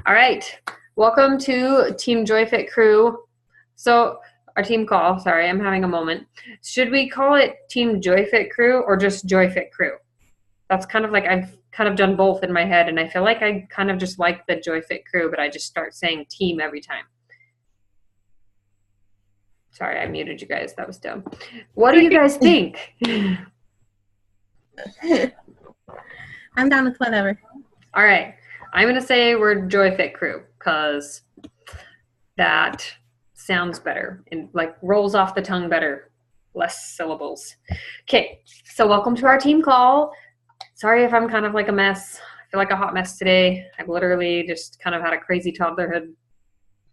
All right. Welcome to Team Joyfit crew. So our team call, sorry, I'm having a moment. Should we call it Team Joyfit crew or just Joyfit crew? That's kind of like, I've kind of done both in my head, and I feel like I kind of just like the Joyfit crew, but I just start saying team every time. Sorry, I muted you guys. That was dumb. What do you guys think? I'm down with whatever. All right. I'm going to say we're Joyfit crew because that sounds better and like rolls off the tongue better. Less syllables. Okay. So welcome to our team call. Sorry if I'm kind of like a mess. I feel like a hot mess today. I've literally just kind of had a crazy toddlerhood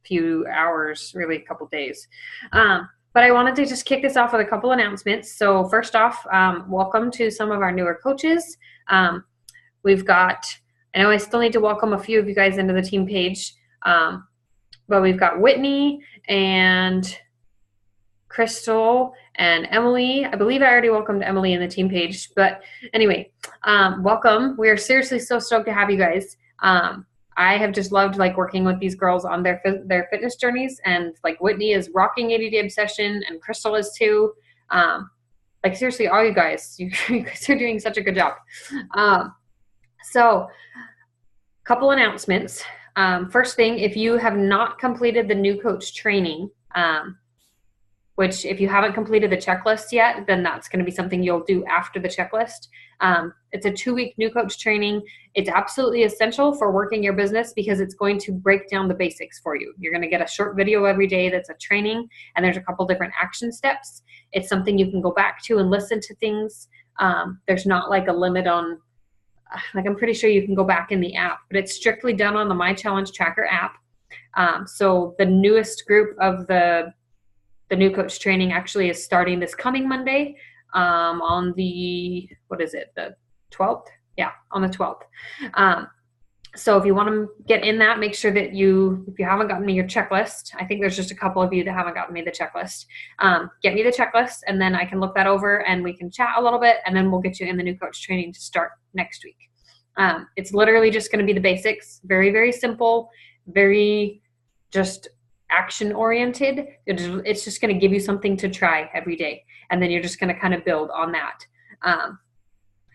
few hours, really a couple days. But I wanted to just kick this off with a couple announcements. So first off, welcome to some of our newer coaches. We've got, I know I still need to welcome a few of you guys into the team page, but we've got Whitney and Crystal and Emily. I believe I already welcomed Emily in the team page, but anyway, welcome. We are seriously so stoked to have you guys. I have just loved like working with these girls on their fitness journeys, and like Whitney is rocking 80 Day Obsession and Crystal is too. Like seriously, all you guys are doing such a good job. So couple announcements. First thing, if you have not completed the new coach training, which if you haven't completed the checklist yet, then that's going to be something you'll do after the checklist. It's a 2-week new coach training. It's absolutely essential for working your business because it's going to break down the basics for you. You're going to get a short video every day that's a training, and there's a couple different action steps. It's something you can go back to and listen to things. There's not like a limit on, like I'm pretty sure you can go back in the app, but it's strictly done on the My Challenge Tracker app. So the newest group of the new coach training actually is starting this coming Monday on the, what is it, the 12th? Yeah, on the 12th. So if you want to get in that, make sure that if you haven't gotten me your checklist, I think there's just a couple of you that haven't gotten me the checklist. Get me the checklist, and then I can look that over and we can chat a little bit, and then we'll get you in the new coach training to start next week. It's literally just going to be the basics. Very, very simple, very just action oriented. It's just going to give you something to try every day, and then you're just going to kind of build on that.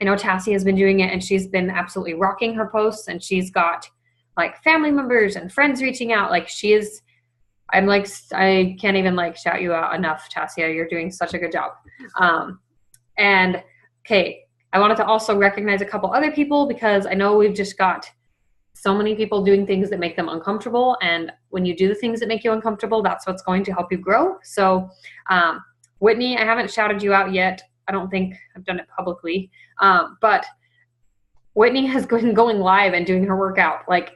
I know Tassie has been doing it, and she's been absolutely rocking her posts, and she's got like family members and friends reaching out. Like I can't even like shout you out enough, Tassia. You're doing such a good job. And okay, I wanted to also recognize a couple other people because I know we've just got so many people doing things that make them uncomfortable. And when you do the things that make you uncomfortable, that's what's going to help you grow. So Whitney, I haven't shouted you out yet. I don't think I've done it publicly. But Whitney has been going live and doing her workout, like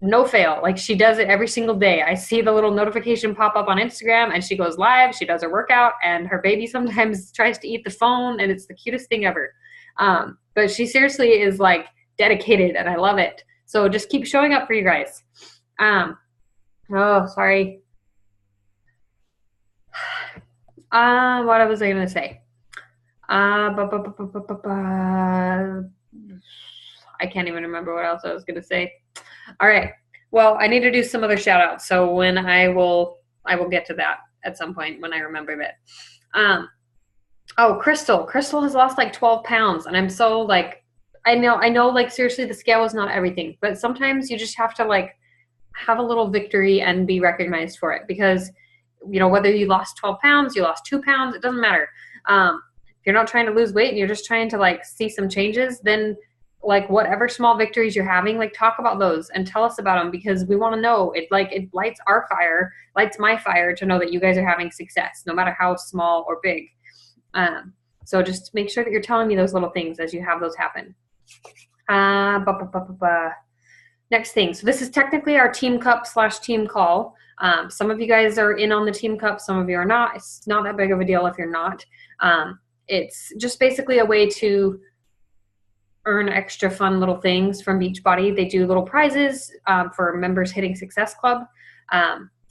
no fail. Like she does it every single day. I see the little notification pop up on Instagram, and she goes live. She does her workout, and her baby sometimes tries to eat the phone, and it's the cutest thing ever. But she seriously is like dedicated, and I love it. So just keep showing up for you guys. Oh, sorry. What was I going to say? I can't even remember what else I was going to say. All right. Well, I need to do some other shout outs. So when I will get to that at some point when I remember it. Oh, Crystal has lost like 12 pounds, and I'm so like, I know, like seriously, the scale is not everything, but sometimes you just have to like have a little victory and be recognized for it, because, you know, whether you lost 12 pounds, you lost 2 pounds, it doesn't matter. If you're not trying to lose weight and you're just trying to like see some changes, then like whatever small victories you're having, like talk about those and tell us about them, because we want to know. It lights our fire, lights my fire to know that you guys are having success, no matter how small or big. So just make sure that you're telling me those little things as you have those happen. Next thing. So this is technically our team cup / team call. Some of you guys are in on the team cup. Some of you are not. It's not that big of a deal if you're not. It's just basically a way to earn extra fun little things from Beachbody. They do little prizes for members hitting Success Club.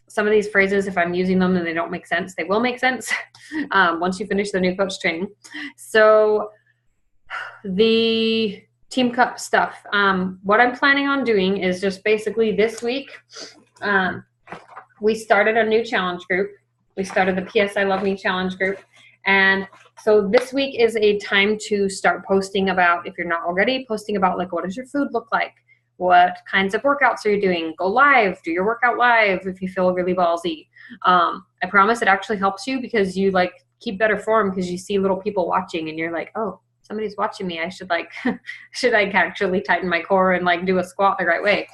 Some of these phrases, if I'm using them and they don't make sense, they will make sense once you finish the new coach training. So the Team Cup stuff. What I'm planning on doing is just basically this week, we started a new challenge group. We started the PS I Love Me challenge group. And so this week is a time to start posting about, if you're not already, posting about like, what does your food look like? What kinds of workouts are you doing? Go live, do your workout live if you feel really ballsy. I promise it actually helps you because you like keep better form because you see little people watching and you're like, oh, somebody's watching me. I should like, should I actually tighten my core and like do a squat the right way?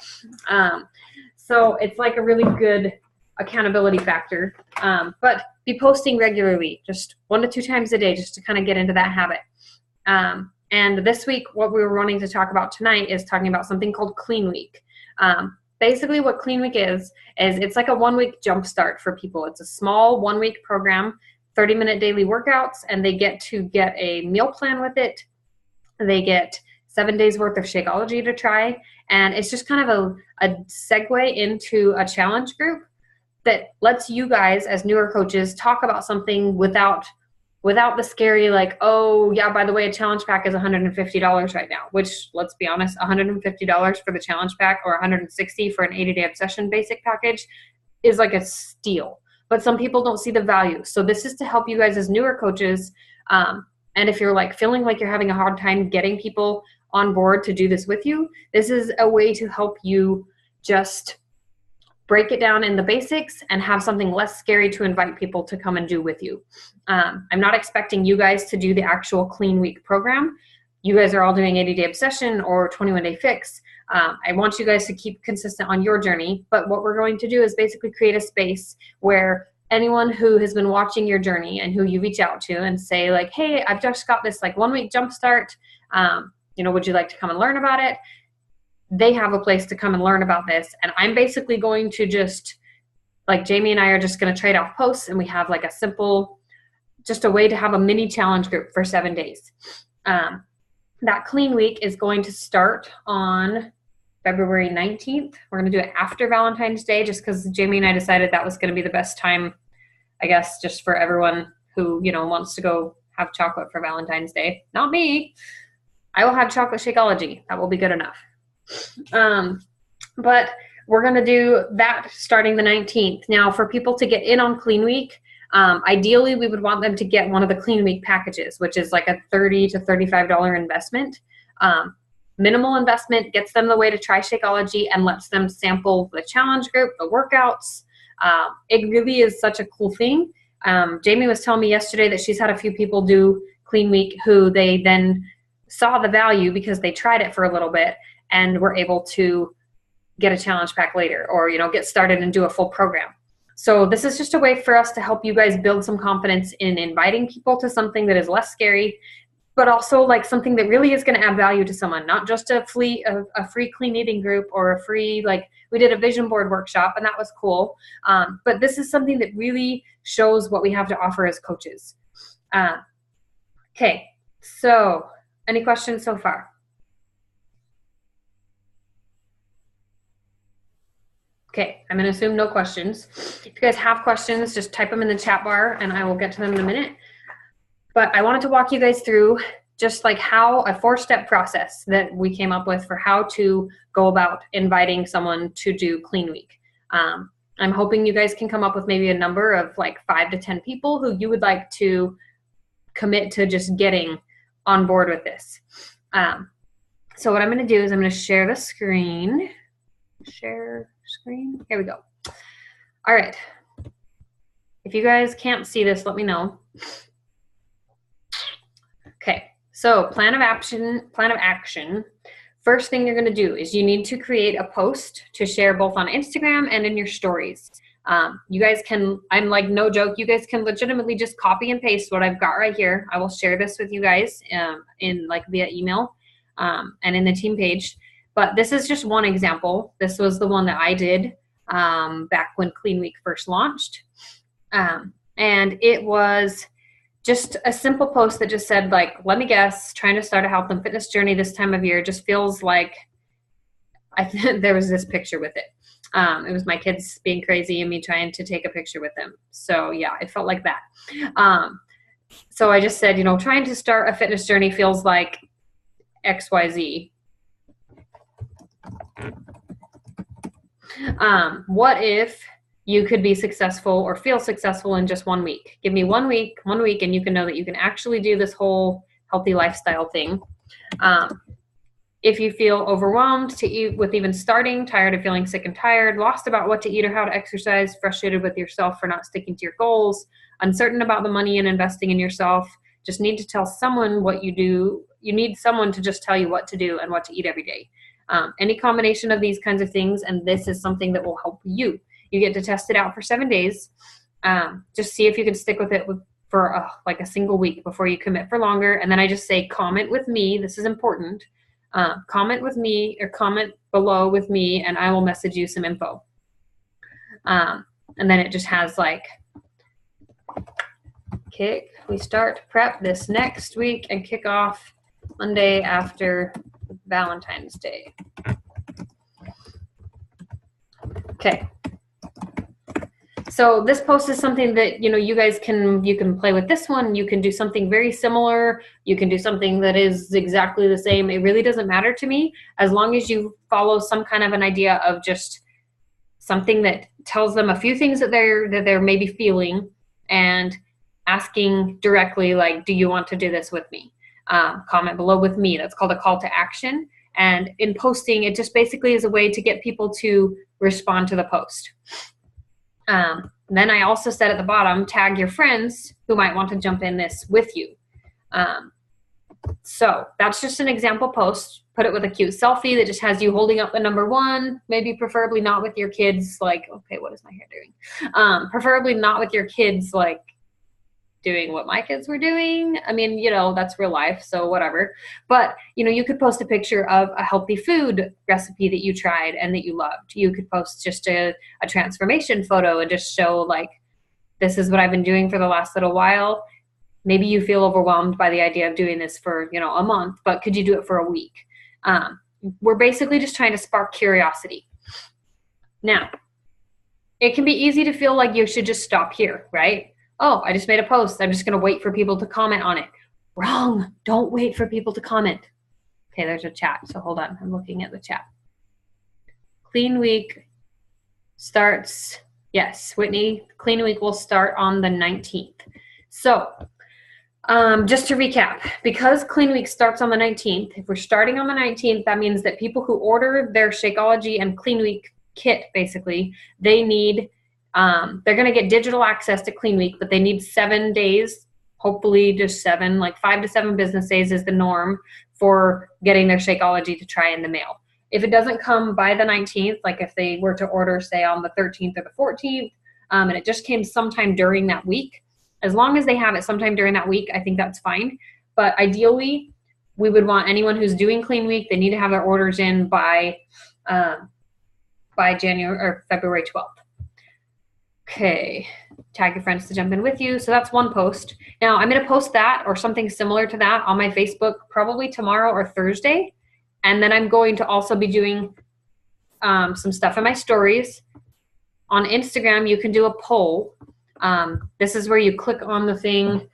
So it's like a really good accountability factor. But be posting regularly, just 1 to 2 times a day, just to kind of get into that habit. And this week, what we were wanting to talk about tonight is talking about something called Clean Week. Basically what Clean Week is it's like a 1-week jump start for people. It's a small 1-week program, 30-minute daily workouts, and they get to get a meal plan with it. They get 7 days worth of Shakeology to try. And it's just kind of a segue into a challenge group that lets you guys as newer coaches talk about something without the scary like, oh yeah, by the way, a challenge pack is $150 right now, which let's be honest, $150 for the challenge pack or $160 for an 80-day obsession basic package is like a steal. But some people don't see the value. So this is to help you guys as newer coaches. And if you're like feeling like you're having a hard time getting people on board to do this with you, this is a way to help you just break it down in the basics and have something less scary to invite people to come and do with you. I'm not expecting you guys to do the actual Clean Week program. You guys are all doing 80-day obsession or 21-day fix. I want you guys to keep consistent on your journey, but what we're going to do is basically create a space where anyone who has been watching your journey and who you reach out to and say like, hey, I've just got this like 1-week jump start. Would you like to come and learn about it? They have a place to come and learn about this. And I'm basically going to just, like Jamie and I are just going to trade off posts, and we have like a simple, just a way to have a mini challenge group for 7 days. That Clean Week is going to start on February 19th. We're going to do it after Valentine's Day just because Jamie and I decided that was going to be the best time, I guess, just for everyone who, wants to go have chocolate for Valentine's Day. Not me. I will have chocolate Shakeology. That will be good enough. But we're going to do that starting the 19th. Now, for people to get in on Clean Week, ideally we would want them to get one of the Clean Week packages, which is like a $30 to $35 investment. Minimal investment gets them the way to try Shakeology and lets them sample the challenge group, the workouts. It really is such a cool thing. Jamie was telling me yesterday that she's had a few people do Clean Week who they then saw the value because they tried it for a little bit and were able to get a challenge pack later or, get started and do a full program. So this is just a way for us to help you guys build some confidence in inviting people to something that is less scary, but also like something that really is going to add value to someone, not just a free clean eating group or a free, like we did a vision board workshop and that was cool. But this is something that really shows what we have to offer as coaches. Okay, so any questions so far? Okay, I'm going to assume no questions. If you guys have questions, just type them in the chat bar and I will get to them in a minute. But I wanted to walk you guys through just like how a 4-step process that we came up with for how to go about inviting someone to do Clean Week. I'm hoping you guys can come up with maybe a number of like 5 to 10 people who you would like to commit to just getting on board with this. So what I'm going to do is I'm going to share the screen. Share screen. Here we go. All right. If you guys can't see this, let me know. Okay. So plan of action. First thing you're going to do is you need to create a post to share both on Instagram and in your stories. You guys can, I'm like, no joke, you guys can legitimately just copy and paste what I've got right here. I will share this with you guys in like via email and in the team page. But this is just one example. This was the one that I did back when Clean Week first launched. And it was just a simple post that just said, like, let me guess, trying to start a health and fitness journey this time of year just feels like, there was this picture with it. It was my kids being crazy and me trying to take a picture with them. So yeah, it felt like that. So I just said, trying to start a fitness journey feels like XYZ. What if you could be successful or feel successful in just 1 week? Give me 1 week, and you can know that you can actually do this whole healthy lifestyle thing. If you feel overwhelmed to eat with even starting, tired of feeling sick and tired, lost about what to eat or how to exercise, frustrated with yourself for not sticking to your goals, uncertain about the money and investing in yourself, just need to tell someone what you do. You need someone to just tell you what to do and what to eat every day. Any combination of these kinds of things, and this is something that will help you. You get to test it out for 7 days. Just see if you can stick with it for like a single week before you commit for longer. And then I just say, comment with me. This is important. Comment with me or comment below with me, and I will message you some info. And then it just has like, we start prep this next week and kick off Monday after Valentine's Day. Okay. So this post is something that, you guys you can play with this one. You can do something very similar. You can do something that is exactly the same. It really doesn't matter to me, as long as you follow some kind of an idea of just something that tells them a few things that they're maybe feeling, and asking directly, like, do you want to do this with me? Comment below with me. That's called a call to action. And in posting, it just basically is a way to get people to respond to the post. Then I also said at the bottom, tag your friends who might want to jump in this with you. So that's just an example post. Put it with a cute selfie that just has you holding up the number 1, maybe preferably not with your kids, like, okay, what is my hair doing? Preferably not with your kids, like, doing what my kids were doing. I mean, that's real life, so whatever. But, you could post a picture of a healthy food recipe that you tried and that you loved. You could post just a transformation photo and just show, like, this is what I've been doing for the last little while. Maybe you feel overwhelmed by the idea of doing this for, a month, but could you do it for a week? We're basically just trying to spark curiosity. Now, it can be easy to feel like you should just stop here, right? Oh, I just made a post. I'm just going to wait for people to comment on it. Wrong. Don't wait for people to comment. Okay, there's a chat. So hold on. I'm looking at the chat. Clean week starts. Yes, Whitney, clean week will start on the 19th. So just to recap, because clean week starts on the 19th, if we're starting on the 19th, that means that people who order their Shakeology and clean week kit, basically, they need they're going to get digital access to Clean Week, but they need 7 days, hopefully just 7, like 5 to 7 business days is the norm for getting their Shakeology to try in the mail. If it doesn't come by the 19th, like if they were to order, say, on the 13th or the 14th, and it just came sometime during that week, as long as they have it sometime during that week, I think that's fine. But ideally, we would want anyone who's doing Clean Week, they need to have their orders in by January or February 12th. Okay, tag your friends to jump in with you. So that's one post. Now I'm going to post that or something similar to that on my Facebook probably tomorrow or Thursday. And then I'm going to also be doing some stuff in my stories. On Instagram, you can do a poll. This is where you click on the thing.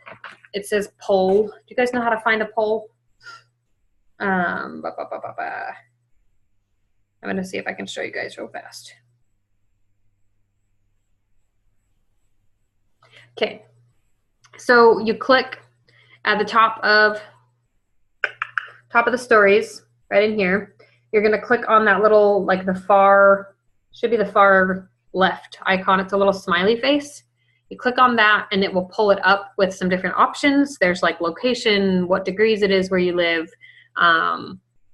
It says poll. Do you guys know how to find a poll? I'm going to see if I can show you guys real fast. Okay, so you click at the top of the stories right in here. You're going to click on that little, like the far left icon. It's a little smiley face. You click on that and it will pull it up with some different options. There's like location, what degrees it is where you live,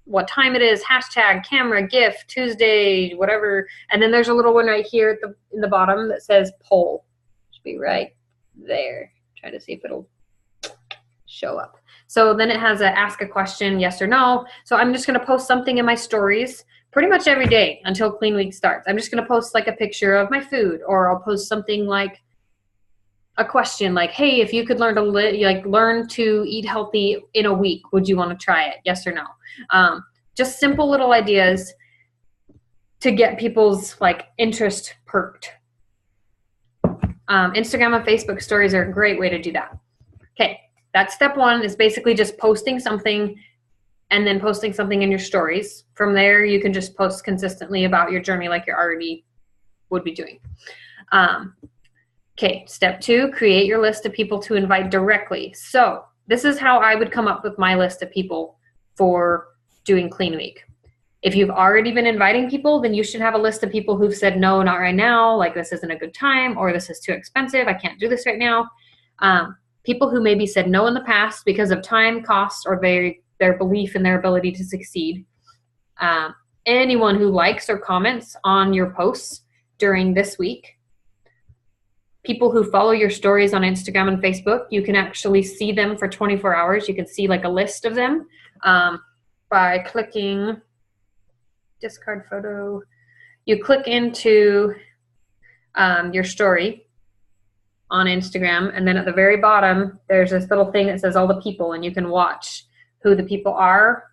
what time it is, hashtag, camera, GIF, Tuesday, whatever. And then there's a little one right here in the bottom that says poll. Should be right there. Try to see if it'll show up. So then it has a ask a question, yes or no. So I'm just going to post something in my stories pretty much every day until Clean Week starts. I'm just going to post like a picture of my food, or I'll post something like a question like, hey, if you could learn to eat healthy in a week, would you want to try it? Yes or no? Just simple little ideas to get people's like interest perked. Instagram and Facebook stories are a great way to do that. Okay, that's step one, is basically just posting something and then posting something in your stories. From there, you can just post consistently about your journey like you already would be doing. Okay, step 2, create your list of people to invite directly. So this is how I would come up with my list of people for doing Clean Week. If you've already been inviting people, then you should have a list of people who've said, no, not right now, like this isn't a good time, or this is too expensive, I can't do this right now. People who maybe said no in the past because of time, cost, or their belief in their ability to succeed. Anyone who likes or comments on your posts during this week. People who follow your stories on Instagram and Facebook, you can actually see them for 24 hours. You can see like a list of them by clicking discard photo. You click into your story on Instagram, and then at the very bottom, there's this little thing that says all the people, and you can watch who the people are.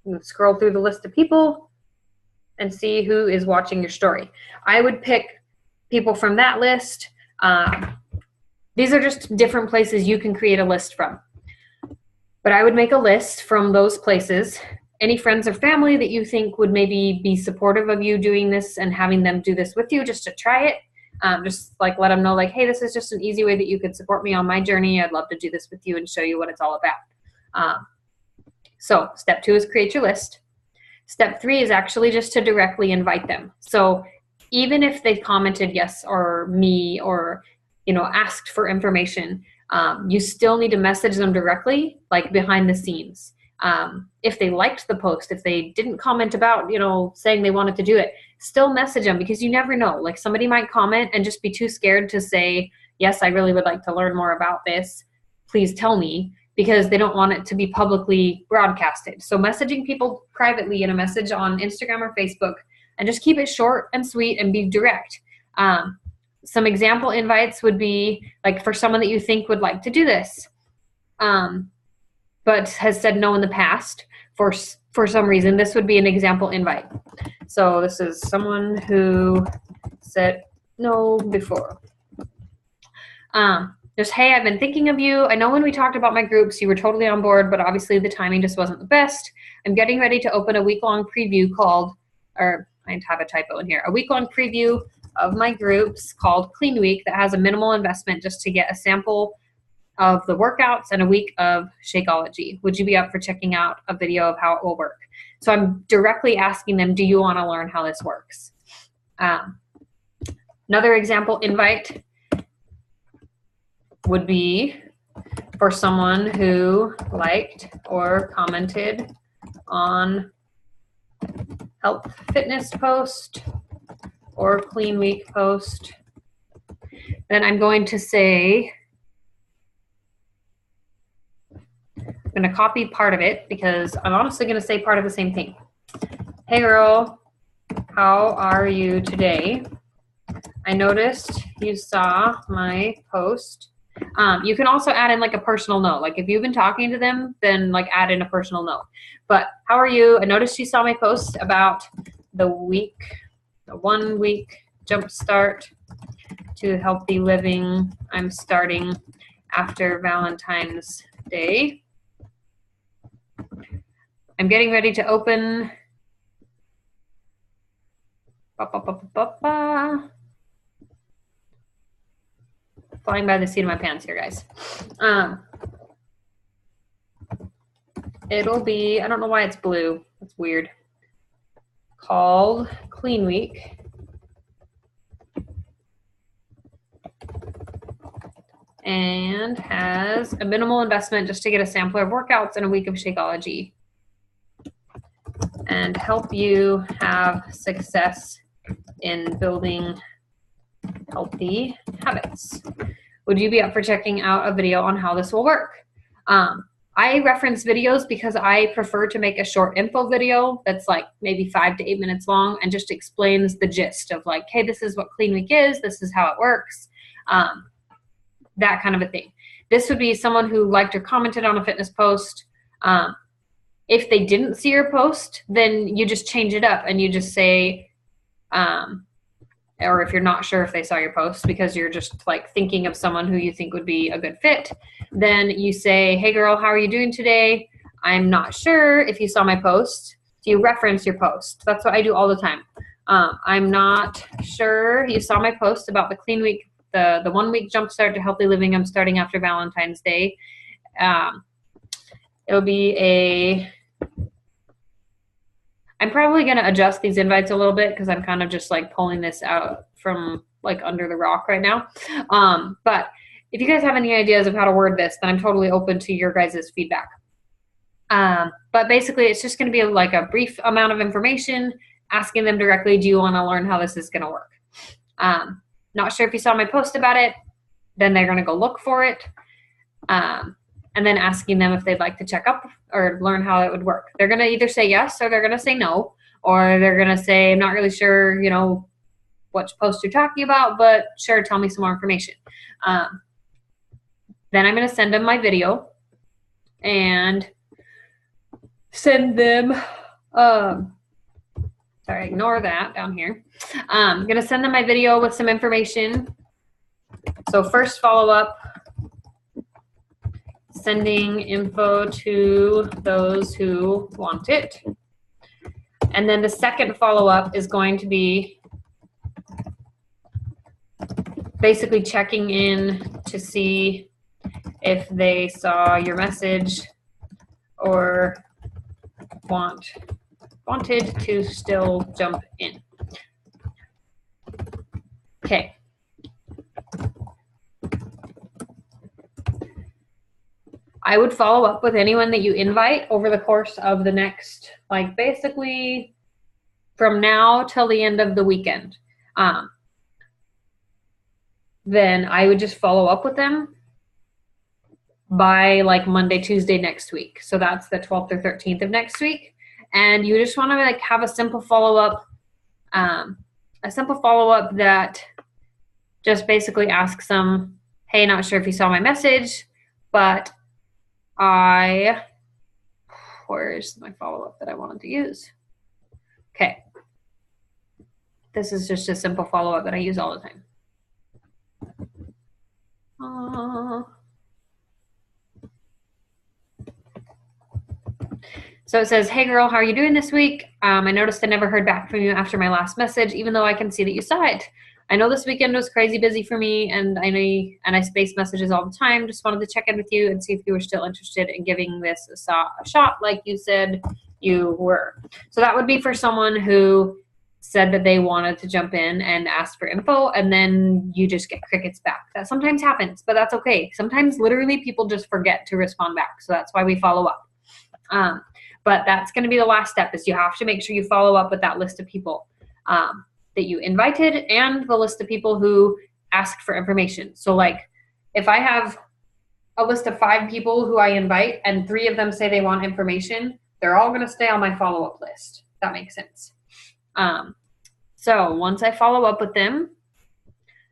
You scroll through the list of people and see who is watching your story. I would pick people from that list. These are just different places you can create a list from. But I would make a list from those places. Any friends or family that you think would maybe be supportive of you doing this and having them do this with you just to try it. Just like let them know like, hey, this is just an easy way that you could support me on my journey. I'd love to do this with you and show you what it's all about. So step 2 is create your list. Step 3 is actually just to directly invite them. So even if they commented yes or me or, asked for information, you still need to message them directly, like behind the scenes. If they liked the post, if they didn't comment about, saying they wanted to do it, still message them, because you never know. Like somebody might comment and just be too scared to say, yes, I really would like to learn more about this. Please tell me, because they don't want it to be publicly broadcasted. So messaging people privately in a message on Instagram or Facebook, and just keep it short and sweet and be direct. Some example invites would be like for someone that you think would like to do this, but has said no in the past for some reason. This would be an example invite. So this is someone who said no before. Just, hey, I've been thinking of you. I know when we talked about my groups, you were totally on board, but obviously the timing just wasn't the best. I'm getting ready to open a week-long preview I have a typo in here, a week-long preview of my groups called Clean Week that has a minimal investment just to get a sample of the workouts and a week of Shakeology. Would you be up for checking out a video of how it will work? So I'm directly asking them, do you want to learn how this works? Another example invite would be for someone who liked or commented on health fitness post or Clean Week post. Then I'm going to say, I'm going to copy part of it because I'm honestly going to say part of the same thing. Hey girl, how are you today? I noticed you saw my post. You can also add in like a personal note. Like if you've been talking to them, then like add in a personal note. But how are you? I noticed you saw my post about the 1 week jump start to healthy living I'm starting after Valentine's Day. I'm getting ready to open flying by the seat of my pants here, guys. It'll be, I don't know why it's blue. It's weird. Called Clean Week. And has a minimal investment just to get a sampler of workouts and a week of Shakeology and help you have success in building healthy habits. Would you be up for checking out a video on how this will work? I reference videos because I prefer to make a short info video that's like maybe 5 to 8 minutes long and just explains the gist of like, hey, this is what Clean Week is, this is how it works, that kind of a thing. This would be someone who liked or commented on a fitness post. If they didn't see your post, then you just change it up and you just say, or if you're not sure if they saw your post because you're just like thinking of someone who you think would be a good fit, then you say, hey girl, how are you doing today? I'm not sure if you saw my post. Do you reference your post? That's what I do all the time. I'm not sure you saw my post about the clean week, the 1 week jumpstart to healthy living I'm starting after Valentine's Day. It'll be I'm probably going to adjust these invites a little bit because I'm kind of just like pulling this out from like under the rock right now. But if you guys have any ideas of how to word this, then I'm totally open to your guys' feedback. But basically it's just going to be like a brief amount of information, asking them directly, do you want to learn how this is going to work? Not sure if you saw my post about it, then they're going to go look for it. And then asking them if they'd like to check up or learn how it would work. They're going to either say yes or they're going to say no, or they're going to say, I'm not really sure, you know, what post you're talking about, but sure, tell me some more information. Then I'm going to send them my video and send them, sorry, ignore that down here. I'm going to send them my video with some information. So first follow-up, sending info to those who want it. And then the second follow-up is going to be basically checking in to see if they saw your message or wanted to still jump in. Okay. I would follow up with anyone that you invite over the course of the next, like basically from now till the end of the weekend. Then I would just follow up with them by like Monday, Tuesday next week. So that's the 12th or 13th of next week. And you just want to like have a simple follow-up that just basically asks them, hey, not sure if you saw my message, but where's my follow-up that I wanted to use? Okay. This is just a simple follow-up that I use all the time. So it says, hey girl, how are you doing this week? I noticed I never heard back from you after my last message, even though I can see that you saw it. I know this weekend was crazy busy for me, and I space messages all the time. Just wanted to check in with you and see if you were still interested in giving this a shot like you said you were. So that would be for someone who said that they wanted to jump in and ask for info, and then you just get crickets back. That sometimes happens, but that's okay. Sometimes literally people just forget to respond back, so that's why we follow up. But that's going to be the last step, is you have to make sure you follow up with that list of people that you invited and the list of people who asked for information. So like if I have a list of 5 people who I invite and 3 of them say they want information, they're all going to stay on my follow-up list. If that makes sense. So once I follow up with them,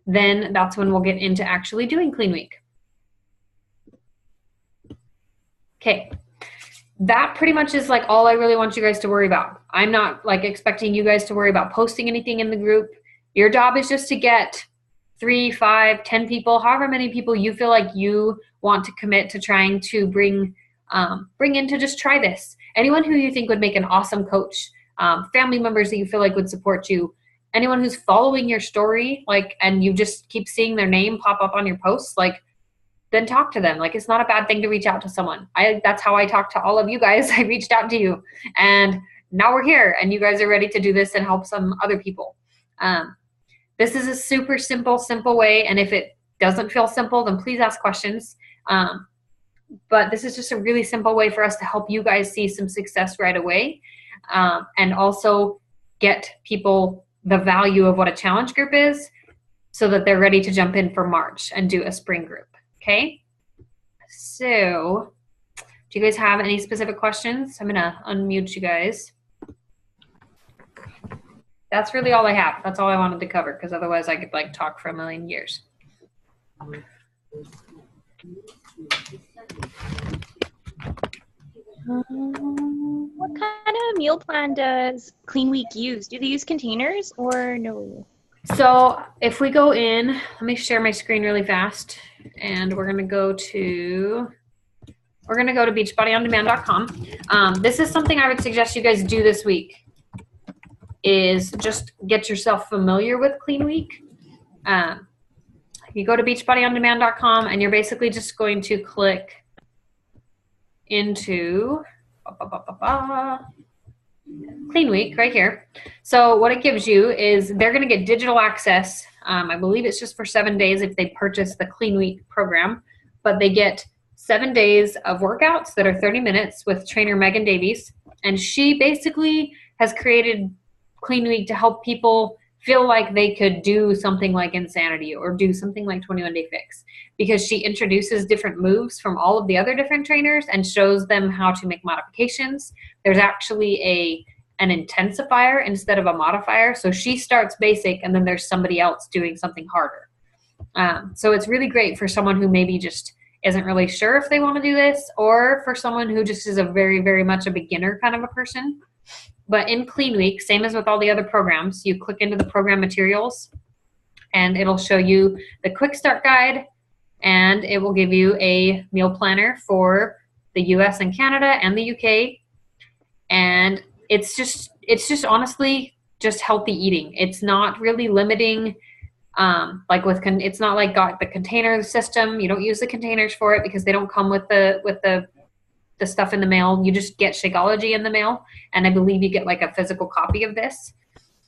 then that's when we'll get into actually doing Clean Week. Okay. That pretty much is like all I really want you guys to worry about. I'm not like expecting you guys to worry about posting anything in the group. Your job is just to get 3, 5, 10 people, however many people you feel like you want to commit to trying to bring in to just try this. Anyone who you think would make an awesome coach, family members that you feel like would support you, anyone who's following your story, like, and you just keep seeing their name pop up on your posts, like, then talk to them. Like, it's not a bad thing to reach out to someone. That's how I talked to all of you guys. I reached out to you, and now we're here, and you guys are ready to do this and help some other people. This is a super simple way, and if it doesn't feel simple, then please ask questions. But this is just a really simple way for us to help you guys see some success right away, and also get people the value of what a challenge group is so that they're ready to jump in for March and do a spring group. Okay, so do you guys have any specific questions? I'm gonna unmute you guys. That's really all I have. That's all I wanted to cover, because otherwise I could like talk for a million years. What kind of meal plan does Clean Week use? Do they use containers or no? So if we go in, let me share my screen really fast, and we're going to we're going to go to beachbodyondemand.com. This is something I would suggest you guys do this week, is just get yourself familiar with Clean Week. You go to beachbodyondemand.com and you're basically just going to click into Clean Week right here. So what it gives you is they're going to get digital access. I believe it's just for 7 days if they purchase the Clean Week program, but they get 7 days of workouts that are 30 minutes with trainer Megan Davies. And she basically has created Clean Week to help people feel like they could do something like Insanity or do something like 21 Day Fix, because she introduces different moves from all of the other different trainers and shows them how to make modifications. There's actually an intensifier instead of a modifier. So she starts basic and then there's somebody else doing something harder. So it's really great for someone who maybe just isn't really sure if they want to do this, or for someone who just is a very, very much a beginner kind of a person. But in Clean Week, same as with all the other programs, you click into the program materials and it'll show you the quick start guide, and it will give you a meal planner for the US and Canada and the UK. And it's just honestly just healthy eating. It's not really limiting, it's not like got the container system. You don't use the containers for it because they don't come with the stuff in the mail. You just get Shakeology in the mail, and I believe you get like a physical copy of this.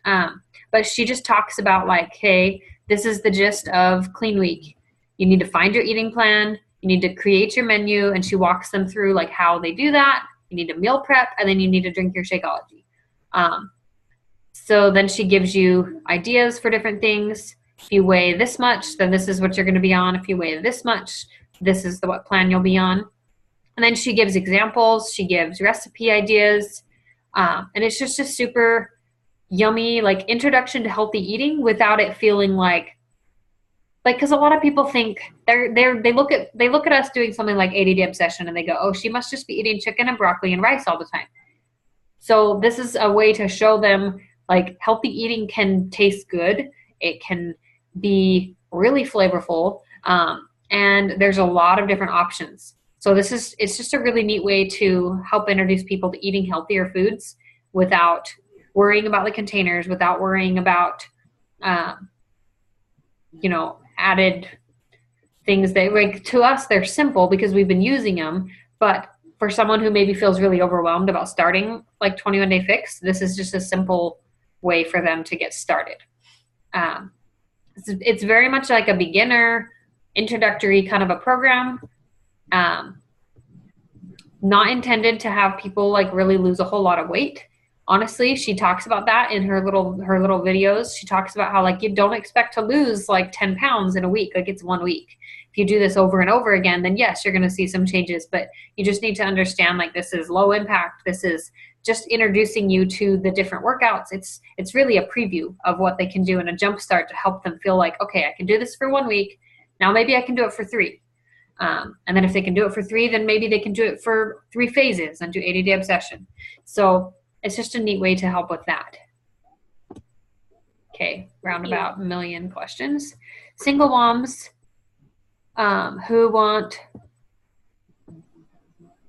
But she just talks about like, hey, this is the gist of Clean Week. You need to find your eating plan. You need to create your menu, and she walks them through like how they do that. You need to meal prep, and then you need to drink your Shakeology. So then she gives you ideas for different things. If you weigh this much, then this is what you're going to be on. If you weigh this much, this is what plan you'll be on. And then she gives examples. She gives recipe ideas. And it's just a super yummy like introduction to healthy eating without it feeling like because a lot of people think they look at us doing something like 80 Day Obsession and they go, oh, she must just be eating chicken and broccoli and rice all the time. So this is a way to show them like healthy eating can taste good. It can be really flavorful. And there's a lot of different options. So it's just a really neat way to help introduce people to eating healthier foods without worrying about the containers, without worrying about, added things that like to us, they're simple because we've been using them. But for someone who maybe feels really overwhelmed about starting like 21 Day Fix, this is just a simple way for them to get started. It's very much like a beginner introductory kind of a program. Not intended to have people like really lose a whole lot of weight. Honestly, she talks about that in her little videos. She talks about how like you don't expect to lose like 10 pounds in a week. Like it's 1 week. If you do this over and over again, then yes, you're going to see some changes, but you just need to understand like this is low impact. This is just introducing you to the different workouts. It's really a preview of what they can do in a jump start to help them feel like, okay, I can do this for 1 week. Now maybe I can do it for 3. And then if they can do it for 3, then maybe they can do it for 3 phases and do 80 Day Obsession. So it's just a neat way to help with that. Okay, roundabout million questions. Single moms who want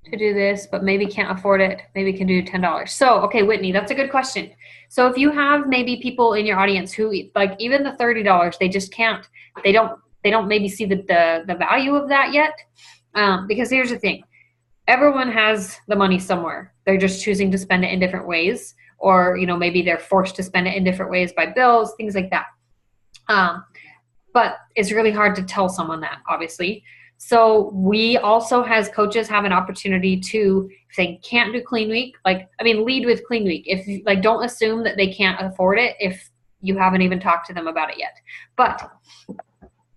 to do this but maybe can't afford it, maybe can do $10. So, okay, Whitney, that's a good question. So if you have maybe people in your audience who like even the $30, they just can't, they don't maybe see the value of that yet. Because here's the thing. Everyone has the money somewhere. They're just choosing to spend it in different ways, or, maybe they're forced to spend it in different ways by bills, things like that. But it's really hard to tell someone that, obviously. So we also, as coaches, have an opportunity to, if they can't do Clean Week, lead with Clean Week. If don't assume that they can't afford it if you haven't even talked to them about it yet. But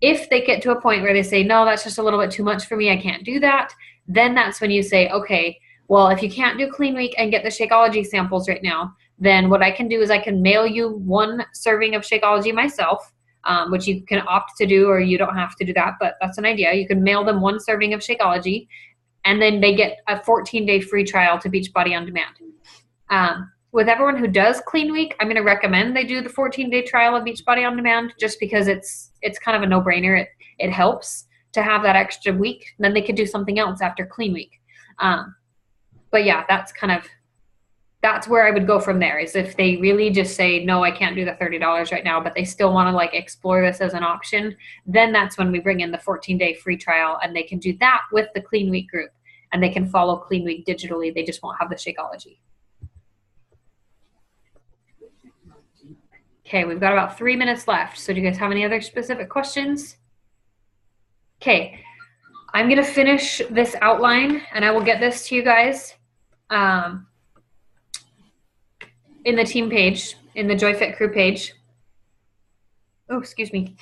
if they get to a point where they say, no, that's just a little bit too much for me, I can't do that, then that's when you say, okay, well, if you can't do Clean Week and get the Shakeology samples right now, then what I can do is I can mail you 1 serving of Shakeology myself, which you can opt to do, or you don't have to do that, but that's an idea. You can mail them 1 serving of Shakeology, and then they get a 14-day free trial to Beachbody On Demand. With everyone who does Clean Week, I'm going to recommend they do the 14-day trial of Beachbody On Demand just because it's kind of a no-brainer. It helps to have that extra week. Then they could do something else after Clean Week. But yeah, that's where I would go from there, is if they really just say, no, I can't do the $30 right now, but they still want to like explore this as an option, then that's when we bring in the 14-day free trial, and they can do that with the Clean Week group, and they can follow Clean Week digitally. They just won't have the Shakeology. Okay, we've got about 3 minutes left. So do you guys have any other specific questions? Okay, I'm going to finish this outline, and I will get this to you guys in the team page, in the Joyfit crew page. Oh, excuse me.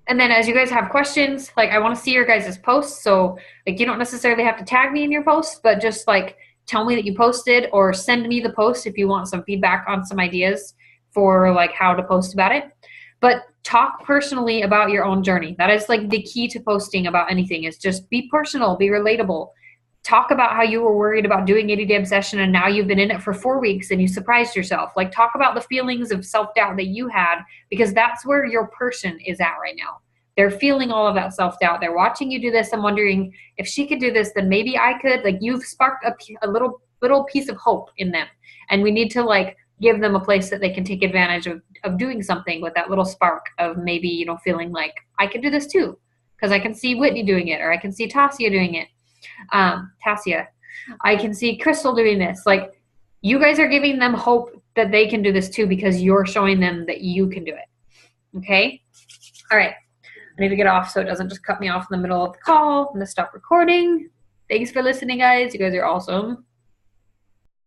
And then as you guys have questions, like I want to see your guys' posts. So like you don't necessarily have to tag me in your posts, but just like tell me that you posted, or send me the post if you want some feedback on some ideas for like how to post about it. But talk personally about your own journey. That is like the key to posting about anything, is just be personal, be relatable. Talk about how you were worried about doing 80-day obsession and now you've been in it for 4 weeks and you surprised yourself. Like talk about the feelings of self-doubt that you had, because that's where your person is at right now. They're feeling all of that self-doubt. They're watching you do this and wondering, if she could do this, then maybe I could. Like you've sparked a little piece of hope in them. And we need to like give them a place that they can take advantage of doing something with that little spark of maybe, you know, feeling like I could do this too, because I can see Whitney doing it, or I can see Tasia doing it. Tasia, I can see Crystal doing this. Like you guys are giving them hope that they can do this too, because you're showing them that you can do it. Okay. All right. I need to get off so it doesn't just cut me off in the middle of the call. I'm going to stop recording. Thanks for listening, guys. You guys are awesome.